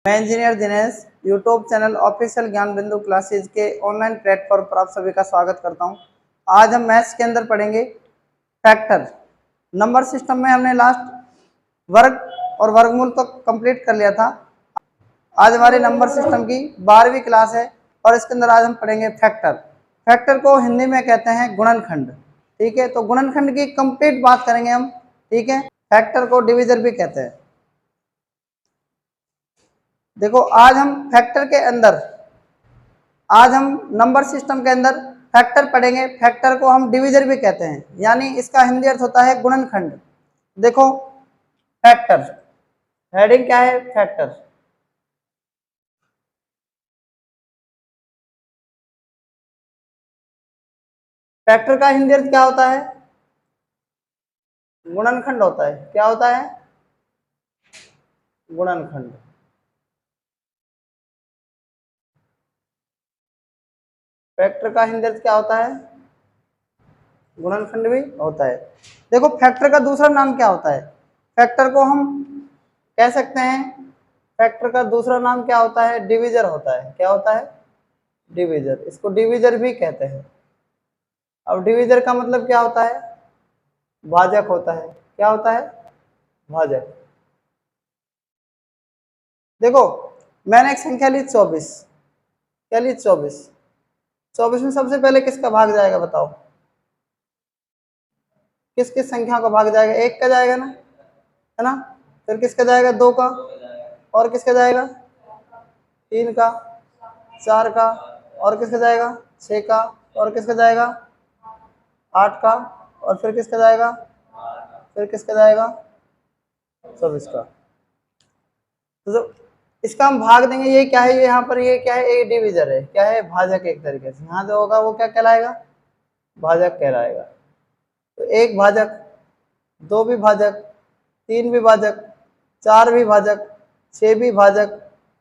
मैं engineer Dinesh YouTube channel official ज्ञान बिंदु क्लासेज के ऑनलाइन प्लेटफॉर्म पर आप सभी का स्वागत करता हूं। आज हम मैथ्स के अंदर पढ़ेंगे फैक्टर। नंबर सिस्टम में हमने लास्ट वर्ग और वर्गमूल तो कंप्लीट कर लिया था। आज हमारे नंबर सिस्टम की 12वीं क्लास है और इसके अंदर आज हम पढ़ेंगे फैक्टर। फैक्टर को हिंदी में कहते हैं गुणनखंड। ठीक है, तो गुणनखंड की कंप्लीट बात करेंगे हम। ठीक है, फैक्टर को डिविजर भी कहते हैं। देखो, आज हम फैक्टर के अंदर आज हम नंबर सिस्टम के अंदर फैक्टर पढ़ेंगे। फैक्टर को हम डिविजर भी कहते हैं, यानी इसका हिंदी अर्थ होता है गुणनखंड। देखो, फैक्टर हेडिंग क्या है? फैक्टर। फैक्टर का हिंदी अर्थ क्या होता है? गुणनखंड होता है। क्या होता है? गुणनखंड। फैक्टर का हिंदी अर्थ क्या होता है? गुणनखंड भी होता है। देखो, फैक्टर का दूसरा नाम क्या होता है? फैक्टर को हम कह सकते हैं, फैक्टर का दूसरा नाम क्या होता है? डिविजर होता है। क्या होता है? डिविजर। इसको डिविजर भी कहते हैं। अब डिविजर का मतलब क्या होता है? भाजक होता है। क्या होता है? भाजक। देखो, मैंने एक संख्या ली 24। क्या ली? 24। 24 में सबसे पहले किसका भाग जाएगा बताओ? किस किस संख्या का भाग जाएगा? 1 का जाएगा ना, है ना? फिर किसका जाएगा? 2 का। और किसका जाएगा? 3 का। 4 का। और किसका जाएगा? 6 का। और किसका जाएगा? 8 का। और फिर किसका जाएगा? फिर किसका जाएगा? 24 का। तो इसका हम भाग देंगे। ये क्या है? ये यहाँ पर ये क्या है? ये डिविजर है। क्या है? भाजक। एक तरीके से यहाँ जो होगा वो क्या कहलाएगा? भाजक कहलाएगा। तो 1 भाजक, 2 भी भाजक, 3 भी भाजक, 4 भी भाजक, 6 भी भाजक,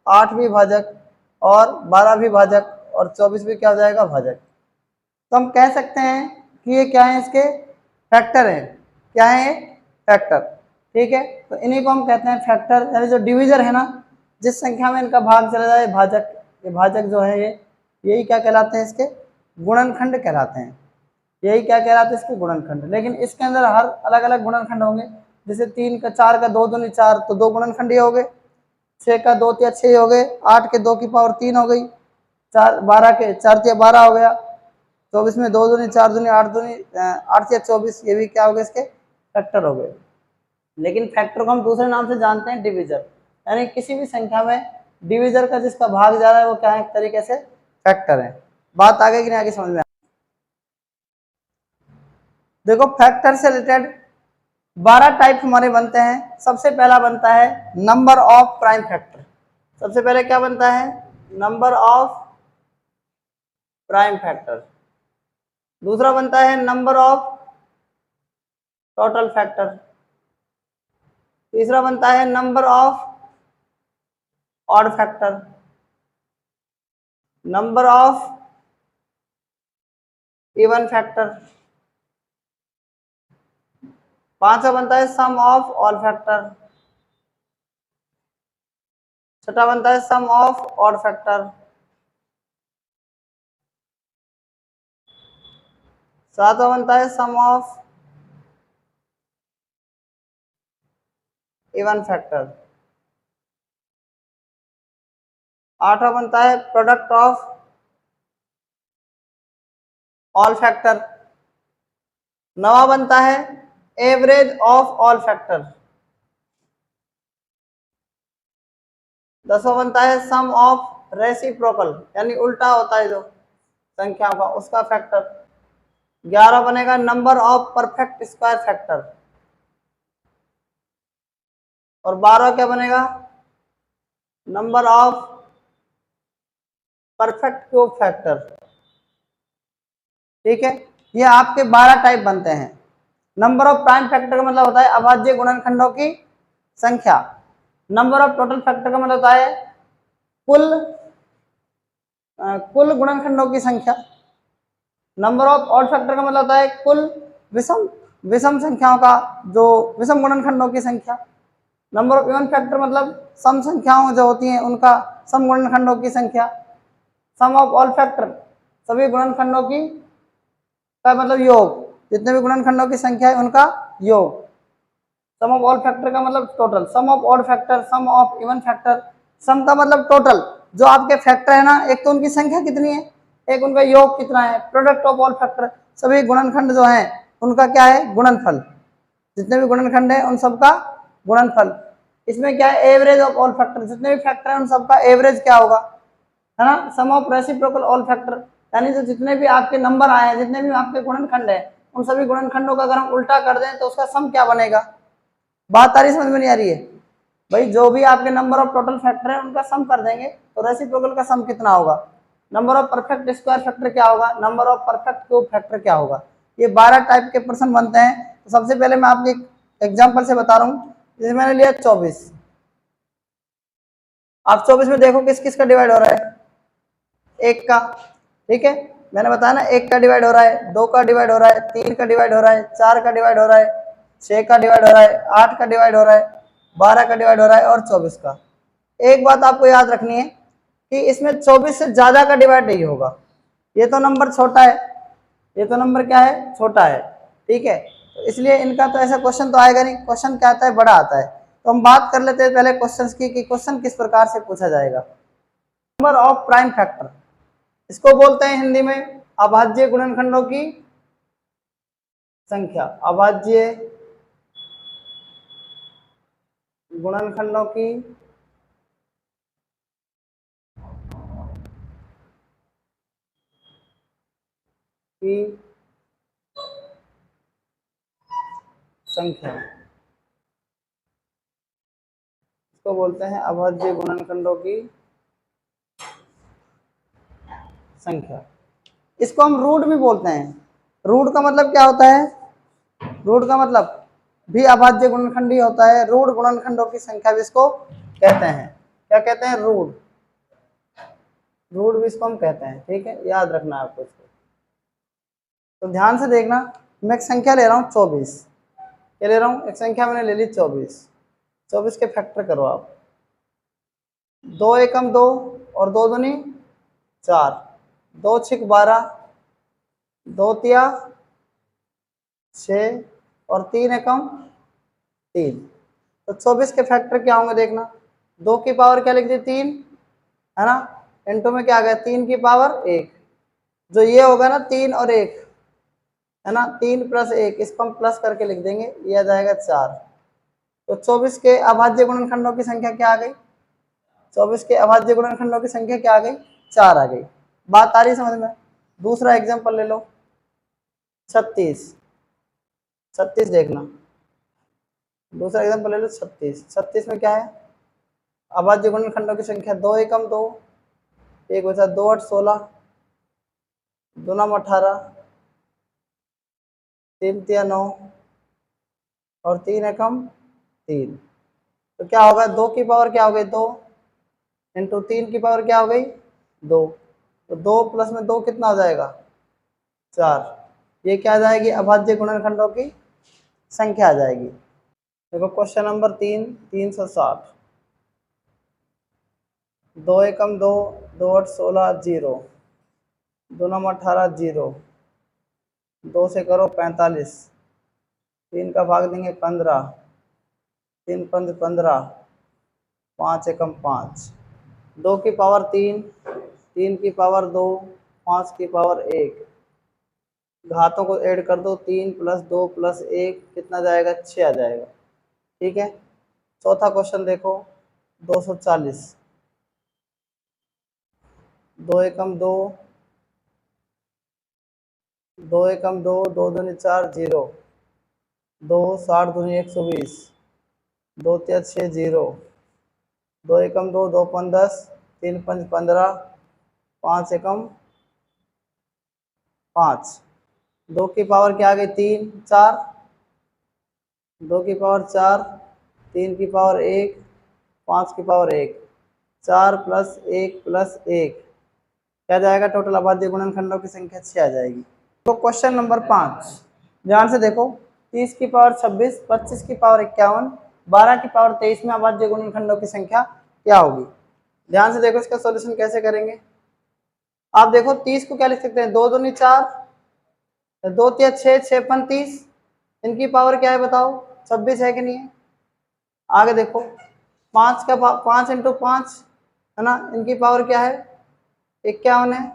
8 भी भाजक और 12 भी भाजक और 24 भी क्या हो जाएगा? भाजक। तो हम कह सकते हैं कि ये क्या है? इसके फैक्टर है। क्या है ये? फैक्टर। ठीक है, तो इन्हीं को हम कहते हैं फैक्टर, यानी जो डिविजर है ना, जिस संख्या में इनका भाग चला जाए भाजक। ये भाजक जो है ये यही क्या कहलाते हैं? इसके गुणनखंड कहलाते हैं। यही क्या कहलाते हैं? इसके गुणनखंड। लेकिन इसके अंदर हर अलग अलग गुणनखंड होंगे। जैसे 3 का 4 का 2 दूनी 4, तो 2 गुणनखंड हो गए। 6 का 2 तिया 6 हो गए। 8 के 2 की पावर 3 हो गई। 12 के 4 तिया 12 हो गया। 24 में 2 दूनी 4 दूनी 8 दूनी 8 तिया 24, ये भी क्या हो गए? इसके फैक्टर हो गए। लेकिन फैक्टर को हम दूसरे नाम से जानते हैं, डिविजर। यानी किसी भी संख्या में डिविजर का जिसका भाग जा रहा है वो क्या है? एक तरीके से फैक्टर है। बात आगे की नहीं आगे समझ में? देखो, फैक्टर से रिलेटेड 12 टाइप हमारे बनते हैं। सबसे पहला बनता है नंबर ऑफ प्राइम फैक्टर। सबसे पहले क्या बनता है? Number of prime factor. दूसरा बनता है नंबर ऑफ टोटल फैक्टर। तीसरा बनता है number of odd factor. Number of even factor. पांचवा बनता है सम ऑफ ऑल फैक्टर। छठा बनता है सम ऑफ ऑड फैक्टर। सातवां बनता है सम ऑफ इवन फैक्टर। आठवां बनता है प्रोडक्ट ऑफ ऑल फैक्टर। नवा बनता है एवरेज ऑफ ऑल फैक्टर। 10वां बनता है सम ऑफ रेसिप्रोकल, यानी उल्टा होता है जो संख्या का, उसका फैक्टर। 11 बनेगा number of perfect square factor. और 12 क्या बनेगा? Number of perfect cube factor. ठीक है, ये आपके 12 टाइप बनते हैं। नंबर ऑफ प्राइम फैक्टर का मतलब होता है अभाज्य गुणनखंडों की संख्या। नंबर ऑफ टोटल फैक्टर का मतलब होता है कुल गुणनखंडों की संख्या। नंबर ऑफ ऑड फैक्टर का मतलब होता है कुल विषम विषम संख्याओं का, जो विषम गुणनखंडों की संख्या। नंबर ऑफ इवन फैक्टर मतलब सम संख्याओं जो होती हैं उनका, सम गुणनखंडों की संख्या। सम ऑफ ऑल फैक्टर, सभी गुणनखंडों की का मतलब योग, जितने भी गुणनखंडों की संख्या है उनका योग। सम ऑफ ऑल फैक्टर का मतलब total. Sum of odd factor, sum of even factor. Sum का मतलब टोटल, जो आपके फैक्टर है ना, एक तो उनकी संख्या कितनी है, एक उनका योग कितना है। प्रोडक्ट ऑफ ऑल फैक्टर, सभी गुणनखंड जो हैं उनका क्या है, गुणनफल। जितने भी गुणनखंड है उन सबका गुणनफल। इसमें क्या है, एवरेज ऑफ ऑल फैक्टर, जितने भी फैक्टर हैं उन सबका एवरेज क्या होगा, है ना। सम ऑफ रेसिप्रोकल ऑल फैक्टर, यानी जो जितने भी आपके नंबर आए हैं, जितने भी आपके गुणनखंड है, उन सभी गुणनखंडों का अगर हम उल्टा कर दें तो उसका सम क्या बनेगा। बात आ रही, समझ में नहीं आ रही है भाई। जो भी आपके नंबर ऑफ टोटल फैक्टर है उनका सम कर देंगे तो रेसिप्रोकल का सम कितना होगा। Number of perfect square factor क्या होगा, number of perfect cube factor क्या होगा। ये 12 टाइप के प्रश्न बनते हैं। तो सबसे पहले मैं आपके एग्जाम्पल से बता रहा हूँ। जैसे मैंने लिया 24, आप 24 में देखो किस किस का डिवाइड हो रहा है, एक का, ठीक है। मैंने बताया ना, एक का डिवाइड हो रहा है, दो का डिवाइड हो रहा है, तीन का डिवाइड हो रहा है, चार का डिवाइड हो रहा है, 6 का डिवाइड हो रहा है, 8 का डिवाइड हो रहा है, 12 का डिवाइड हो रहा है और 24 का। एक बात आपको याद रखनी है कि इसमें 24 से ज्यादा का डिवाइड नहीं होगा। ये तो नंबर छोटा है, ये तो नंबर क्या है, छोटा है, ठीक है। तो इसलिए इनका तो ऐसा क्वेश्चन तो आएगा नहीं। क्वेश्चन क्या आता है, बड़ा आता है। तो हम बात कर लेते हैं पहले क्वेश्चन की कि क्वेश्चन किस प्रकार से पूछा जाएगा। नंबर ऑफ प्राइम फैक्टर, इसको बोलते हैं हिंदी में अभाज्य गुणनखंडों की संख्या। अभाज्य गुणनखंडों की संख्या, इसको बोलते हैं अभाज्य गुणनखंडों की संख्या। इसको हम रूट भी बोलते हैं। रूट का मतलब क्या होता है, रूट का मतलब भी अभाज्य गुणनखंड ही होता है। रूट गुणनखंडों की संख्या भी इसको कहते हैं। क्या कहते हैं, रूट, रूट भी इसको हम कहते हैं, ठीक है। याद रखना है आपको इसको। तो ध्यान से देखना, मैं एक संख्या ले रहा हूँ 24। क्या ले रहा हूँ, एक संख्या मैंने ले ली 24। 24 के फैक्टर करो आप। 2 एकम 2 और 2 दूनी 4, 2 छिक 12, 2 तिया 6 और 3 एकम 3। तो 24 के फैक्टर क्या होंगे देखना। 2 की पावर क्या लिख दी, 3, है ना। इंटू में क्या आ गया, 3 की पावर 1। जो ये होगा ना 3 और 1, है ना, 3 प्लस 1, इसको हम प्लस करके लिख देंगे, ये आ जाएगा 4। तो 24 के अभाज्य गुणनखंडों की संख्या क्या आ गई, 24 के अभाज्य गुणनखंडों की संख्या क्या आ गई, 4 आ गई। बात आ रही समझ में। दूसरा एग्जांपल ले लो 36। 36 देखना, दूसरा एग्जांपल ले लो 36। 36 में क्या है, अभाज्य गुणनखंडों की संख्या 2 एकम 2, एक बचा 2 8 16, 2 9 18, 3 तिया 9 और 3 एकम 3। तो क्या होगा, 2 की पावर क्या हो गई, 2 इंटू 3 की पावर क्या हो गई, 2। तो 2 प्लस में 2 कितना हो जाएगा, 4। ये क्या आ जाएगी, अभाज्य गुणनखंडों की संख्या आ जाएगी। देखो क्वेश्चन नंबर 3, 360। 2 एकम 2, 2 8 16 0, 2 9 18 0, 2 से करो 45, 3 का भाग देंगे 15, 3 पंज 15, 5 एकम 5, 2 की पावर 3, 3 की पावर 2, 5 की पावर 1। घातों को ऐड कर दो, 3 प्लस 2 प्लस 1 कितना जाएगा, 6 आ जाएगा, ठीक है। चौथा क्वेश्चन देखो 240। 2 एकम 2, 2 एकम 2, 2 दूनी 4 0, 2 60 दूनी 120, 2 तिया 6 0, 2 एकम 2, 2 पंज 10, 3 पंज 15, 5 एकम 5। 2 की पावर क्या आ गई, 3 4, 2 की पावर 4, 3 की पावर 1, 5 की पावर 1, 4 प्लस 1 प्लस 1 क्या जाएगा, टोटल अभाज्य गुणनखंडों की संख्या 6 आ जाएगी। तो क्वेश्चन नंबर 5 ध्यान से देखो। 30 की पावर 26, 25 की पावर 51, 12 की पावर 23 में अभाज्य गुणनखंडों की संख्या क्या होगी। ध्यान से देखो इसका सॉल्यूशन कैसे करेंगे। आप देखो 30 को क्या लिख सकते हैं, 2 दूनी 4, 2 तिया 6, 6 पन 30, इनकी पावर क्या है बताओ, 26 है कि नहीं है। आगे देखो 5 का 5 इंटू 5 है ना, इनकी पावर क्या है 51 है,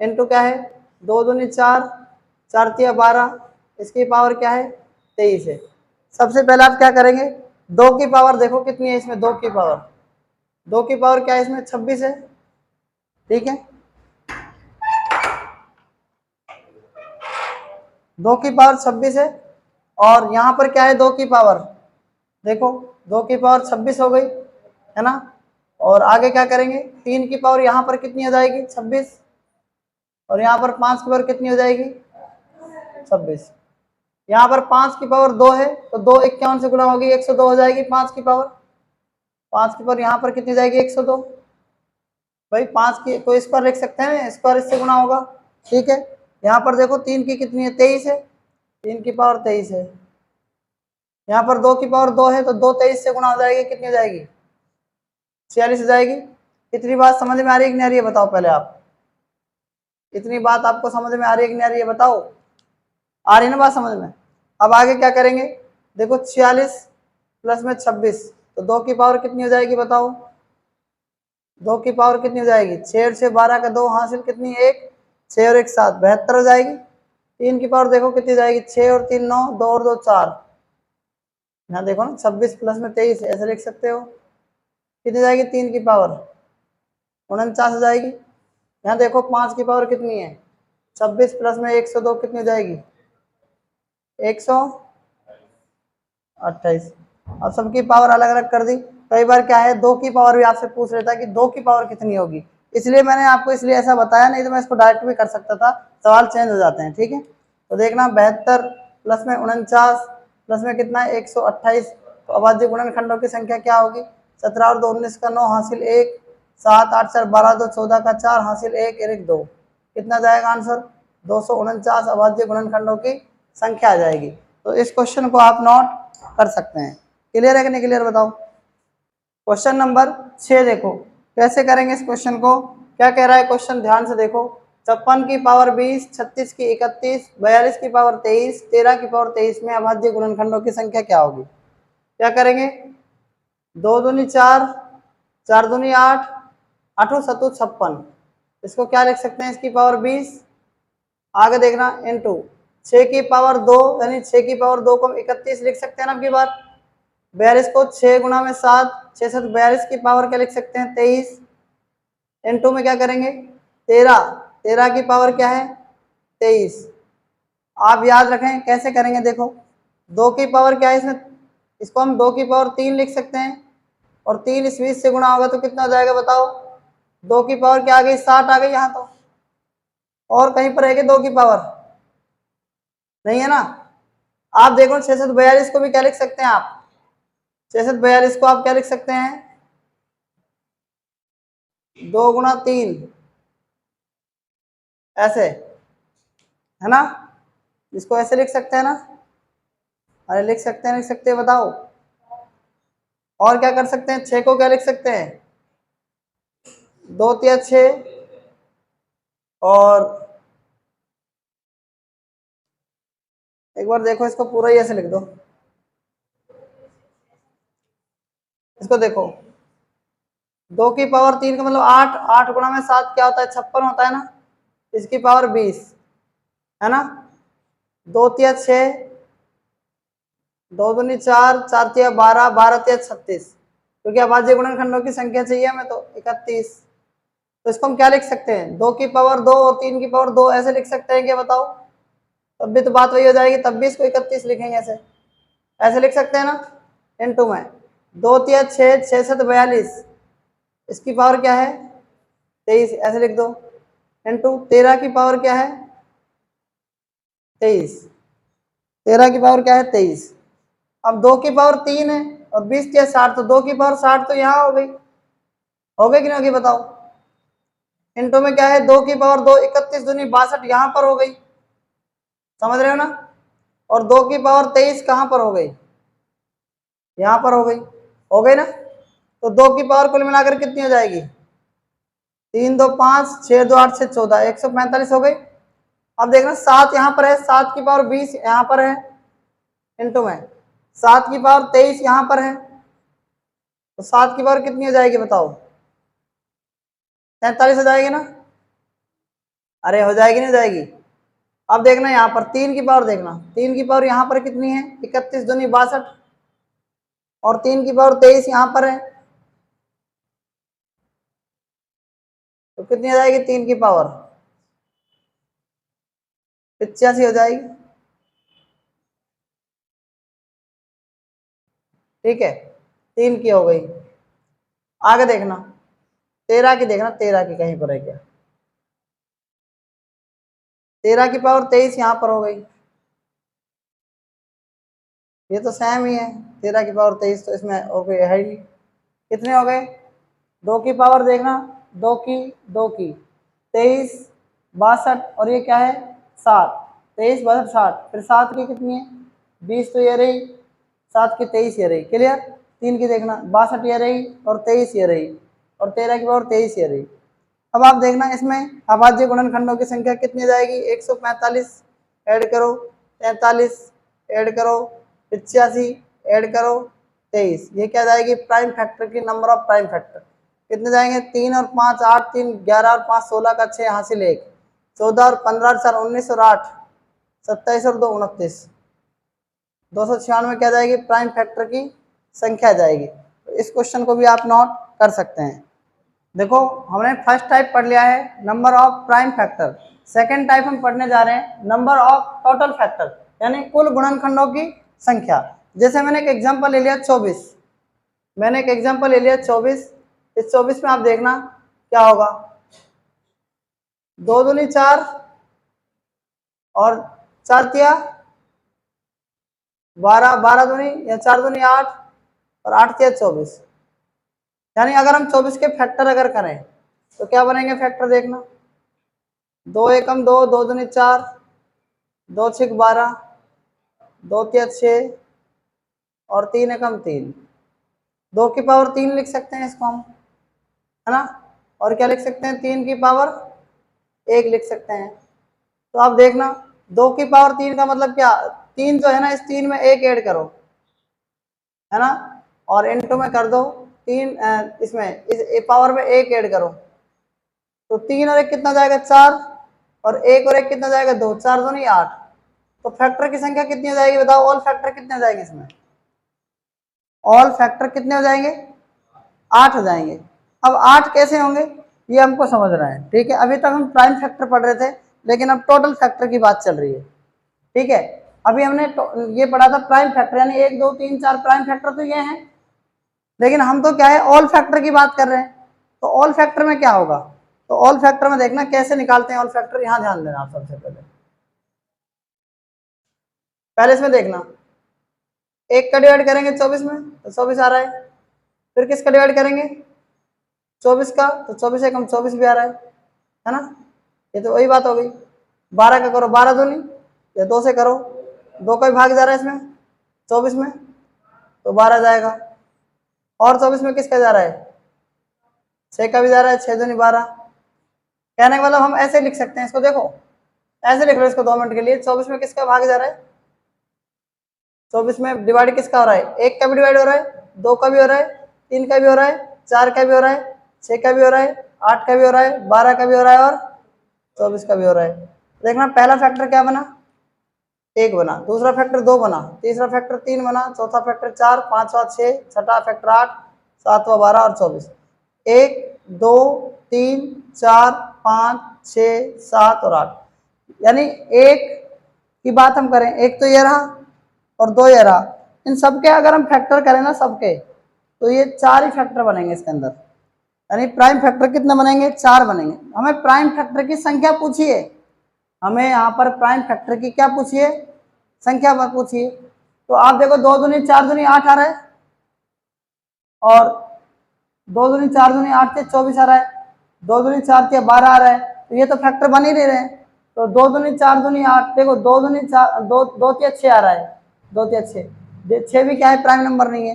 इंटू क्या है 2 दूनी 4, 4 तिया 12, इसकी पावर क्या है 23 है। सबसे पहले आप क्या करेंगे, 2 की पावर देखो कितनी है इसमें, 2 की पावर, 2 की पावर क्या है इसमें 26 है, ठीक है। 2 की पावर 26 है और यहाँ पर क्या है 2 की पावर, देखो 2 की पावर 26 हो गई है ना। और आगे क्या करेंगे, 3 की पावर यहाँ पर कितनी हो जाएगी 26, और यहाँ पर 5 की पावर कितनी हो जाएगी 26। यहाँ पर 5 की पावर 2 है तो 2 51 से गुणा होगी 102 हो जाएगी 5 की पावर, 5 की पावर यहाँ पर कितनी जाएगी 102। भाई 5 की कोई स्क्वायर लिख सकते हैं, स्क्वायर इससे गुणा होगा, ठीक है। यहाँ पर देखो 3 की कितनी है 23 है, 3 की पावर 23 है। यहाँ पर 2 की पावर 2 है तो 2 23 से गुणा हो जाएगी, कितनी हो जाएगी 46 हो जाएगी। इतनी बात समझ में आ रही है कि नहीं आ रही है बताओ पहले आप, इतनी बात आपको समझ में आ रही है कि नहीं आ रही है बताओ, आ रही है ना बात समझ में। अब आगे क्या करेंगे, देखो 46 प्लस में 26 तो 2 की पावर कितनी हो जाएगी बताओ, 2 की पावर कितनी हो जाएगी 6 और 6 12 का 2 हासिल कितनी 1, 6 और 1 7 72 हो जाएगी। 3 की पावर देखो कितनी जाएगी 6 और 3 9, 2 और 2 4, यहाँ देखो ना 26 प्लस में 23 ऐसे लिख सकते हो, कितनी जाएगी 3 की पावर 49 हो जाएगी। यहाँ देखो 5 की पावर कितनी है 26 प्लस में 102 कितनी हो जाएगी 128। अब सबकी पावर अलग अलग कर दी। कई बार क्या है 2 की पावर भी आपसे पूछ लेता है कि 2 की पावर कितनी होगी, इसलिए मैंने आपको इसलिए ऐसा बताया, नहीं तो मैं इसको डायरेक्ट भी कर सकता था, सवाल चेंज हो जाते हैं, ठीक है। तो देखना 72 प्लस में 49 प्लस में कितना है 128, तो अभाज्य गुणनखंडों की संख्या क्या होगी 17 और 2 19 का 9 हासिल 1, 7 8 4 12 2 14 का 4 हासिल 1 1 2, कितना जाएगा आंसर 249 अभाज्य गुणनखंडों की संख्या आ जाएगी। तो इस क्वेश्चन को आप नोट कर सकते हैं। क्लियर है कि नहीं क्लियर बताओ। क्वेश्चन नंबर 6 देखो कैसे करेंगे इस क्वेश्चन को, क्या कह रहा है क्वेश्चन ध्यान से देखो। 56 की पावर 20, 36 की 31, 42 की पावर 23, 13 की पावर 23 में अभाज्य गुणनखंडों की संख्या क्या होगी। क्या करेंगे 2 दूनी 4, 4 दूनी 8, 8 सत्तू 56, इसको क्या लिख सकते हैं इसकी पावर 20। आगे देखना इनटू 6 की पावर 2 यानी 6 की पावर 2 को हम 31 लिख सकते हैं ना। अब की बार 42 को 6 गुणा में 7, 6 7 42 की पावर क्या लिख सकते हैं 23। इनटू में क्या करेंगे 13, 13 की पावर क्या है 23। आप याद रखें कैसे करेंगे, देखो 2 की पावर क्या है इसमें, इसको हम 2 की पावर 3 लिख सकते हैं, और 3 इस 20 से गुणा होगा तो कितना हो जाएगा बताओ, 2 की पावर क्या आ गई 60 आ गई यहाँ तो, और कहीं पर है 2 की पावर नहीं है ना। आप देखो 6 7 42 को भी क्या लिख सकते हैं आप, 6 7 42 को आप क्या लिख सकते हैं 2 गुणा 3 ऐसे है ना, इसको ऐसे लिख सकते हैं ना। अरे लिख सकते हैं, लिख सकते हैं बताओ। और क्या कर सकते हैं 6 को क्या लिख सकते हैं 2 तिया 6, और एक बार देखो इसको पूरा ही ऐसे लिख दो। इसको देखो 2 की पावर 3 का मतलब 8, 8 गुणा में 7 क्या होता है 56 होता है ना, इसकी पावर 20 है ना। 2 तिया 6, 2 दूनी 4, 4 तिया 12, 12 तिया 36, क्योंकि अभाज्य गुणनखंडों की संख्या चाहिए हमें तो 31। तो इसको हम क्या लिख सकते हैं 2 की पावर 2 और 3 की पावर 2 ऐसे लिख सकते हैं क्या बताओ, तब भी तो बात वही हो जाएगी, तब भी इसको 31 लिखेंगे ऐसे, ऐसे लिख सकते हैं ना। इनटू में 2 तिया 6, 6 7 42, इसकी पावर क्या है 23 ऐसे लिख दो। इनटू 13 की पावर क्या है 23, 13 की पावर क्या है 23। अब 2 की पावर 3 है और 20 तिया 60, तो 2 की पावर 60 तो यहाँ हो गई कि नहीं होगी बताओ। इनटू में क्या है 2 की पावर 2, 31 दूनी 62 यहाँ पर हो गई, समझ रहे हो ना। और 2 की पावर 23 कहाँ पर हो गई यहाँ पर हो गई ना। तो 2 की पावर कुल मिलाकर कितनी हो जाएगी? 3 2 5 6 2 8 6 14 145 हो गई। अब देखना 7 यहाँ पर है, 7 की पावर 20 यहाँ पर है इंटू में 7 की पावर 23 यहाँ पर है, तो 7 की पावर कितनी हो जाएगी बताओ? 43 हो जाएगी ना? अरे हो जाएगी नहीं हो जाएगी? अब देखना यहाँ पर 3 की पावर, देखना 3 की पावर यहाँ पर कितनी है? 31 दूनी 62 और 3 की पावर 23 यहाँ पर है, तो कितनी हो जाएगी? 3 की पावर 85 हो जाएगी। ठीक है, 3 की हो गई। आगे देखना 13 की, देखना 13 की कहीं पर है क्या? 13 की पावर 23 यहाँ पर हो गई, ये तो सेम ही है। 13 की पावर 23 तो इसमें और कोई है ही। कितने हो गए? 2 की पावर देखना, 2 की 23 62 और ये क्या है 7, 23 62 60, फिर 7 की कितनी है 20, तो ये रही 7 की 23 ये रही। क्लियर? 3 की देखना 62 ये रही और 23 ये रही और 13 की पावर 23 ये रही। अब आप देखना इसमें अभाज्य गुणनखंडों की संख्या कितनी जाएगी? 145 ऐड करो, 43 ऐड करो, 85 ऐड करो, 23, ये क्या जाएगी? प्राइम फैक्टर की नंबर ऑफ प्राइम फैक्टर कितने जाएंगे? 3 और 5 8, 3 11 और 5 16 का 6 हासिल 1, 14 और 15 और 4 19 और 8 27 और 2 29, 296 क्या जाएगी? प्राइम फैक्टर की संख्या जाएगी। तो इस क्वेश्चन को भी आप नोट कर सकते हैं। देखो हमने फर्स्ट टाइप पढ़ लिया है number of prime factor, second type हम पढ़ने जा रहे हैं नंबर ऑफ टोटल फैक्टर, यानी कुल गुणनखंडों की संख्या। जैसे मैंने एक एग्जांपल ले लिया 24, मैंने एक एग्जांपल ले लिया 24, इस 24 में आप देखना क्या होगा? 2 दूनी 4 और 4 तिया 12, 12 दूनी या 4 दूनी 8 और 8 तिया 24, यानी अगर हम 24 के फैक्टर अगर करें तो क्या बनेंगे फैक्टर? देखना 2 एकम 2, 2 दूनी 4, 2 छिक 12, 2 तिया 6 और 3 एकम 3, 2 की पावर 3 लिख सकते हैं इसको हम, है ना? और क्या लिख सकते हैं? 3 की पावर 1 लिख सकते हैं। तो आप देखना 2 की पावर 3 का मतलब क्या? 3 जो है ना, इस 3 में 1 ऐड करो, है ना, और इनटू में कर दो 3, इसमें इस पावर में 1 ऐड करो, तो 3 और 1 कितना जाएगा? 4, और 1 और 1 कितना जाएगा? 2, 4 दूनी 8। तो फैक्टर की संख्या कितनी हो जाएगी बताओ? ऑल फैक्टर कितने हो जाएंगे इसमें? ऑल फैक्टर कितने हो जाएंगे? 8 हो जाएंगे। अब 8 कैसे होंगे ये हमको समझना है। ठीक है, अभी तक हम प्राइम फैक्टर पढ़ रहे थे, लेकिन अब टोटल फैक्टर की बात चल रही है। ठीक है, अभी हमने ये पढ़ा था प्राइम फैक्टर, यानी 1 2 3 4 प्राइम फैक्टर तो ये हैं, लेकिन हम तो क्या है ऑल फैक्टर की बात कर रहे हैं। तो ऑल फैक्टर में क्या होगा? तो ऑल फैक्टर में देखना कैसे निकालते हैं ऑल फैक्टर, यहां ध्यान देना आप सबसे पहले इसमें देखना 1 का डिवाइड करेंगे 24 में तो 24 आ रहा है, फिर किसका डिवाइड करेंगे? 24 का, तो 24 एकम 24 भी आ रहा है ना? ये तो वही बात हो गई। 12 का करो 12 दूनी, या 2 से करो, 2 का भी भाग जा रहा है इसमें 24 में, तो 12 जाएगा। और 24 में किसका जा रहा है? 6 का भी जा रहा है, 6 दूनी 12। कहने का मतलब हम ऐसे लिख सकते हैं इसको, देखो ऐसे लिख लो इसको 2 मिनट के लिए। 24 में किसका भाग जा रहा है? 24 में डिवाइड किसका हो रहा है? 1 का भी डिवाइड हो रहा है, 2 का भी हो रहा है, 3 का भी हो रहा है, 4 का भी हो रहा है, 6 का भी हो रहा है, 8 का भी हो रहा है, 12 का भी हो रहा है और 24 का भी हो रहा है। देखना पहला फैक्टर क्या बना? 1 बना, दूसरा फैक्टर 2 बना, तीसरा फैक्टर 3 बना, चौथा फैक्टर 4, पांचवा 6, छठा फैक्टर 8, सातवां 12 और 24। 1 2 3 4 5 6 7 और 8, यानी 1 की बात हम करें, 1 तो ये रहा और 2 ये रहा, इन सबके अगर हम फैक्टर करें ना सबके, तो ये 4 ही फैक्टर बनेंगे इसके अंदर, यानी प्राइम फैक्टर कितने बनेंगे? 4 बनेंगे। हमें प्राइम फैक्टर की संख्या पूछिए, हमें यहाँ पर प्राइम फैक्टर की क्या पूछिए? संख्या पूछिए। तो आप देखो 2 दूनी 4 दूनी 8 आ रहा है, और 2 दूनी 4 दूनी 8 से 24 आ रहा है, 2 दूनी 4 से 12 आ रहा है, तो ये तो फैक्टर बन ही नहीं रहे हैं। तो 2 दूनी 4 दूनी 8, देखो 2 दूनी 4 2 2 6 आ रहा है, 2 3 6, 6 भी क्या है? प्राइम नंबर नहीं है।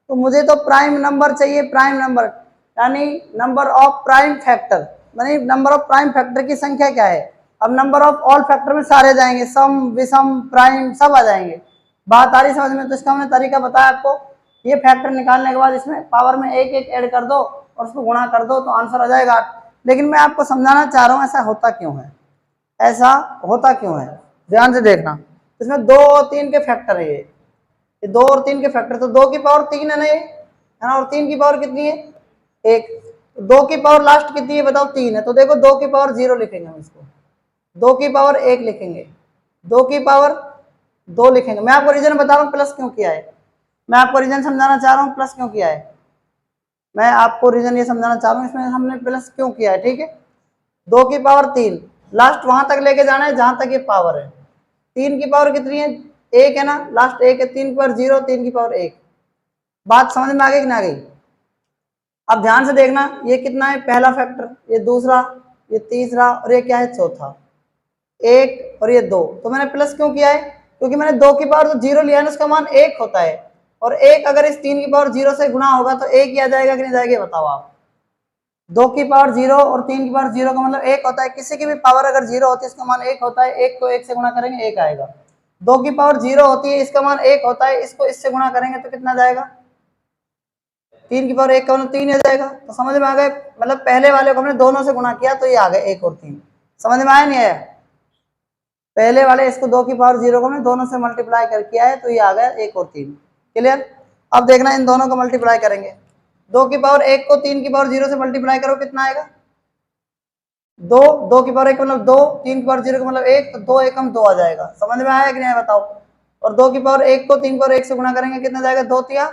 तो मुझे तो प्राइम नंबर चाहिए, प्राइम नंबर यानी नंबर ऑफ प्राइम फैक्टर, यानी नंबर ऑफ प्राइम फैक्टर की संख्या क्या है। अब नंबर ऑफ ऑल फैक्टर में सारे जाएंगे, सम विषम प्राइम सब आ जाएंगे। बात आ रही समझ में। तो इसका हमने तरीका बताया आपको, ये फैक्टर निकालने के बाद इसमें पावर में एक एक ऐड कर दो और उसको गुणा कर दो तो आंसर आ जाएगा 8। लेकिन मैं आपको समझाना चाह रहा हूँ ऐसा होता क्यों है, ऐसा होता क्यों है, ध्यान से देखना। इसमें 2 और 3 के फैक्टर है, ये 2 और 3 के फैक्टर, तो 2 की पावर 3 है ना ये, है ना, और 3 की पावर कितनी है 1, तो 2 की पावर लास्ट कितनी है बताओ 3 है, तो देखो 2 की पावर 0 लिखेंगे हम इसको, 2 की पावर 1 लिखेंगे, 2 की पावर 2 लिखेंगे। मैं आपको रीजन बता रहा हूँ प्लस क्यों किया है, मैं आपको रीजन समझाना चाह रहा हूँ प्लस क्यों किया है, मैं आपको रीजन ये समझाना चाह रहा हूँ इसमें हमने प्लस क्यों किया है, ठीक है। 2 की पावर 3 लास्ट वहां तक लेके जाना है जहां तक ये पावर है। 3 की पावर कितनी है 1 है ना, लास्ट 1 है, 3 की पावर 0, 3 की पावर 1। बात समझ में आ गई कि ना आ गई। अब ध्यान से देखना, ये कितना है पहला फैक्टर, ये दूसरा, ये तीसरा और ये क्या है चौथा, 1 और ये 2। तो मैंने प्लस क्यों किया है, क्योंकि मैंने 2 की पावर तो 0 लिया है ना, उसका मान 1 होता है, और 1 अगर इस 3 की पावर 0 से गुणा होगा तो 1 ही आ जाएगा कि नहीं जाएगा बताओ आप। 2 की पावर 0 और 3 की पावर 0 का मतलब 1 होता है, किसी की भी पावर अगर 0 होती है इसका मान 1 होता है, 1 को 1 से गुणा करेंगे 1 आएगा। 2 की पावर 0 होती है इसका मान 1 होता है, इसको इससे गुणा करेंगे तो कितना जाएगा, 3 की पावर 1 का मतलब 3 आ जाएगा। तो समझ में आ गए, मतलब पहले वाले को हमने दोनों से गुणा किया तो ये आ गए 1 और 3। समझ में आया नहीं आया, पहले वाले इसको 2 की पावर 0 को हमने दोनों से मल्टीप्लाई कर किया है तो ये आ गया 1 और 3। क्लियर। अब देखना इन दोनों को मल्टीप्लाई करेंगे, 2 की पावर 1 को 3 की पावर 0 से मल्टीप्लाई करो कितना आएगा 2, 2 की पावर 1 मतलब 2, 3 की पावर 0 का मतलब 1, तो 2 एकम 2 आ जाएगा। समझ में आया कि नहीं बताओ। और 2 की पावर 1 को 3 की पावर 1 से गुणा करेंगे कितना जाएगा 2 तिया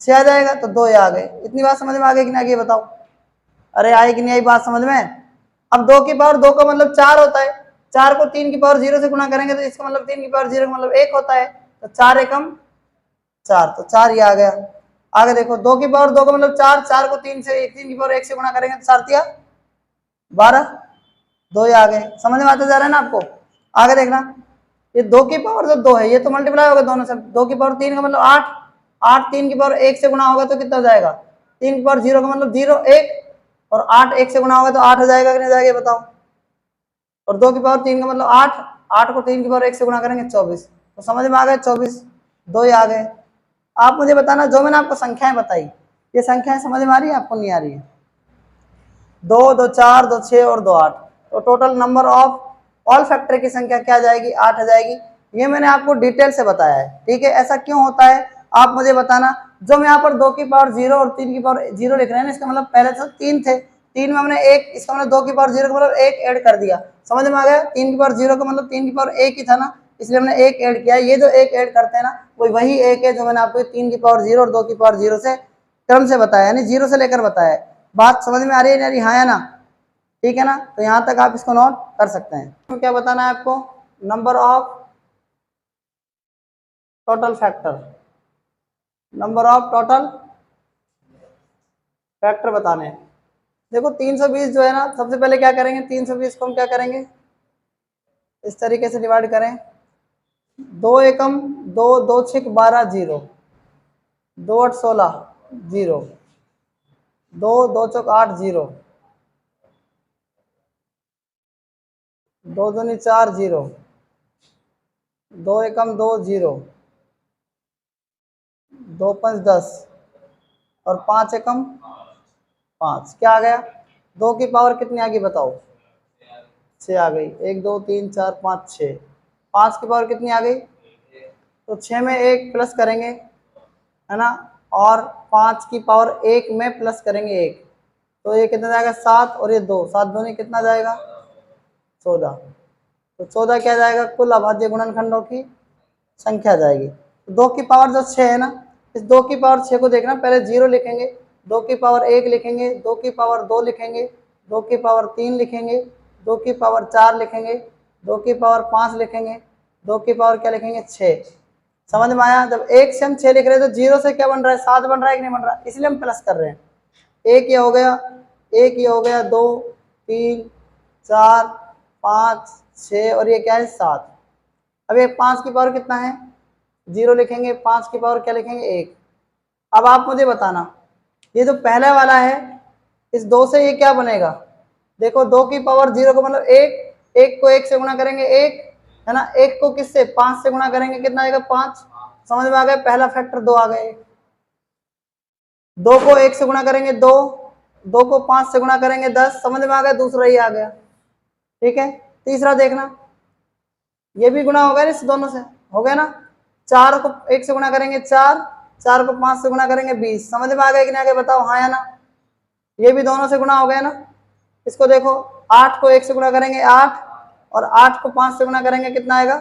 6 आ जाएगा, तो 2 आ गए। इतनी बात समझ में आ गई कि नहीं, बताओ। अरे आई कि नहीं आई बात समझ में। अब 2 की पावर 2 का मतलब 4 होता है, 4 को 3 की पावर 0 से गुणा करेंगे तो इसका मतलब 3 की पावर 0 का मतलब 1 होता है, तो 4 एकम 4, तो 4 ही आ गया। आगे देखो 2 की पावर 2 का मतलब 4, 4 को 3 की पावर 1 से गुणा करेंगे तो 4 तिया 12, 2 ही आ गए। समझ में आता जा रहा है ना आपको। आगे देखना, ये 2 की पावर जो 2 है ये तो मल्टीप्लाई होगा दोनों से, 2 की पावर 3 का मतलब 8, 8 3 की पावर 1 से गुणा होगा तो कितना हो जाएगा 3 की पावर 0 का मतलब 0 1, और 8 1 से गुणा होगा तो 8 हो जाएगा कि नहीं जाएगा बताओ। और 2 की पावर 3 का मतलब 8, 8 को 3 की पावर 1 से गुणा करेंगे 24, तो समझ में आ गए 24, 2 ही आ गए। आप मुझे बताना जो मैंने आपको संख्याएं बताई ये संख्याएं समझ में आ रही है आपको नहीं आ रही है। 2 2 4 2 6 और 2 8, तो total number of all factor की संख्या क्या जाएगी 8 आ जाएगी। ये मैंने आपको डिटेल से बताया है, ठीक है। ऐसा क्यों होता है आप मुझे बताना। जो मैं यहाँ पर 2 की पावर 0 और 3 की पावर 0 लिख रहे हैं ना, इसका मतलब पहले तो 3 थे, 3 में हमने 1, इसका मतलब 2 की पावर 0 का मतलब 1 ऐड कर दिया। समझ में आ गया। 3 की पावर 0 का मतलब 3 की पावर 1 ही था ना, इसलिए हमने 1 ऐड किया। ये जो 1 ऐड करते हैं ना वही 1 है जो मैंने आपको 3 की पावर 0 और 2 की पावर 0 से क्रम से बताया, यानी 0 से लेकर बताया है। बात समझ में आ रही है हाँ या ना, ठीक है ना। तो यहां तक आप इसको नोट कर सकते हैं। तो क्या बताना है आपको, number of total factor, number of total factor बताने हैं। देखो 320 जो है ना, सबसे पहले क्या करेंगे 320 को हम क्या करेंगे इस तरीके से डिवाइड करें, 2 एकम 2, 2 6 12 0, 2 8 16 0, 2 2 चौक 8 0, 2 दूनी 4 0, 2 एकम 2 0, 2 5 10 और 5 एकम 5, क्या आ गया 2 की पावर कितनी आ गई बताओ 6 आ गई। 1 2 3 4 5 6, 5 की पावर कितनी आ गई, तो 6 में 1 प्लस करेंगे है ना, और 5 की पावर 1 में प्लस करेंगे 1, तो ये कितना जाएगा 7, और ये 2, 7 दूनी कितना जाएगा 14, तो 14 क्या जाएगा कुल अभाज्य गुणनखंडों की संख्या जाएगी। तो 2 की पावर जो 6 है ना, इस 2 की पावर 6 को देखना, पहले 0 लिखेंगे, 2 की पावर 1 लिखेंगे, 2 की पावर 2 लिखेंगे, 2 की पावर 3 लिखेंगे, 2 की पावर 4 लिखेंगे, 2 की पावर 5 लिखेंगे, 2 की पावर क्या लिखेंगे 6। समझ में आया। जब 1 से हम 6 लिख रहे हैं तो 0 से क्या बन रहा है 7 बन रहा है कि नहीं बन रहा, इसलिए हम प्लस कर रहे हैं। एक ये हो गया, एक ये हो गया, 2 3 4 5 6 और ये क्या है 7। अब ये 5 की पावर कितना है 0 लिखेंगे, 5 की पावर क्या लिखेंगे 1, अब आप मुझे बताना, ये जो पहले वाला है, इस 2 से ये क्या बनेगा? देखो 2 की पावर 0 का मतलब 1, 1 को 1 से गुणा करेंगे 1, है ना। 1 को किससे? 5 से गुणा करेंगे, कितना आएगा? 5। समझ में आ गया? पहला फैक्टर 2 आ गए। 2 को 1 से गुणा करेंगे 2, 2 को 5 से गुणा करेंगे 10। समझ में आ गया? दूसरा ही आ गया। ठीक है, तीसरा देखना, ये भी गुणा हो गया इस दोनों से, हो गया ना। 4 को 1 से गुणा करेंगे 4, 4 को 5 से गुणा करेंगे 20। समझ में आ गया कि नहीं? आगे बताओ, हाँ या ना। ये भी दोनों से गुणा हो गया ना। इसको देखो, 8 को 1 से गुणा करेंगे 8, और 8 को 5 से गुणा करेंगे, कितना आएगा?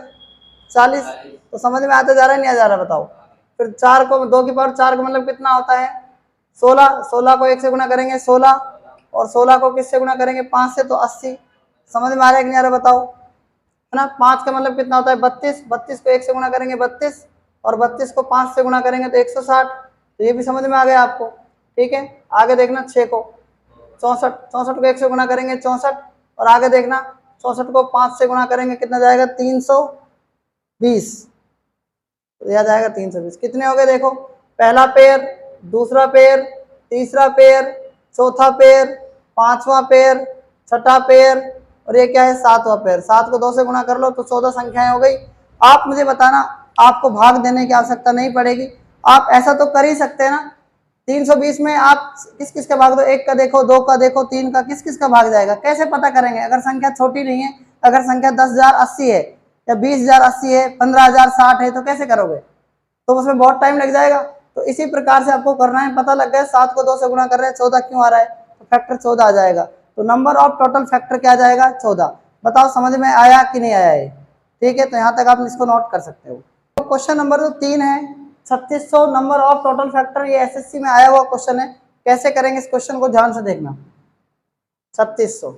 40। तो समझ में आता जा रहा है नहीं आ जा रहा? बताओ। फिर 4 को 2 की पावर 4 का मतलब कितना होता है? 16। 16 को 1 से गुणा करेंगे 16, और 16 को किससे गुणा करेंगे? 5 से, तो 80। समझ में आ रहा है कि नहीं आ रहा? बताओ, है ना। 5 का मतलब कितना होता है? 32। 32 को 1 से गुणा करेंगे 32, और 32 को 5 से गुणा करेंगे तो 160। तो ये भी समझ में आ गया आपको। ठीक है, आगे देखना 6 को 64, 64 को 1 से गुणा करेंगे 64, और आगे देखना 64 को 5 से गुणा करेंगे, कितना जाएगा? 320। तो यह जाएगा 320। कितने हो गए? देखो, पहला पेयर, दूसरा पेयर, तीसरा पेयर, चौथा पेयर, पांचवा पेयर, छठा पेयर, और ये क्या है? 7वां पेयर। 7 को 2 से गुणा कर लो तो 14 संख्याएं हो गई। आप मुझे बताना, आपको भाग देने की आवश्यकता नहीं पड़ेगी, आप ऐसा तो कर ही सकते हैं ना। 320 में आप किस किस का भाग दो? 1 का देखो, 2 का देखो, 3 का, किस किस का भाग जाएगा? कैसे पता करेंगे? अगर संख्या छोटी नहीं है, अगर संख्या 10,080 है, या 20,080 है, 15,060 है, तो कैसे करोगे? तो उसमें बहुत टाइम लग जाएगा। तो इसी प्रकार से आपको करना है। पता लग गया 7 को 2 से गुणा कर रहे हैं, 14 क्यों आ रहा है? तो फैक्टर 14 आ जाएगा। तो नंबर ऑफ टोटल फैक्टर क्या आ जाएगा? 14। बताओ समझ में आया कि नहीं आया है? ठीक है, तो यहाँ तक आप इसको नोट कर सकते हो। तो क्वेश्चन नंबर जो 3 है, 3600 नंबर ऑफ टोटल फैक्टर, ये एसएससी में आया हुआ क्वेश्चन है। कैसे करेंगे इस क्वेश्चन को? ध्यान से देखना। 3600,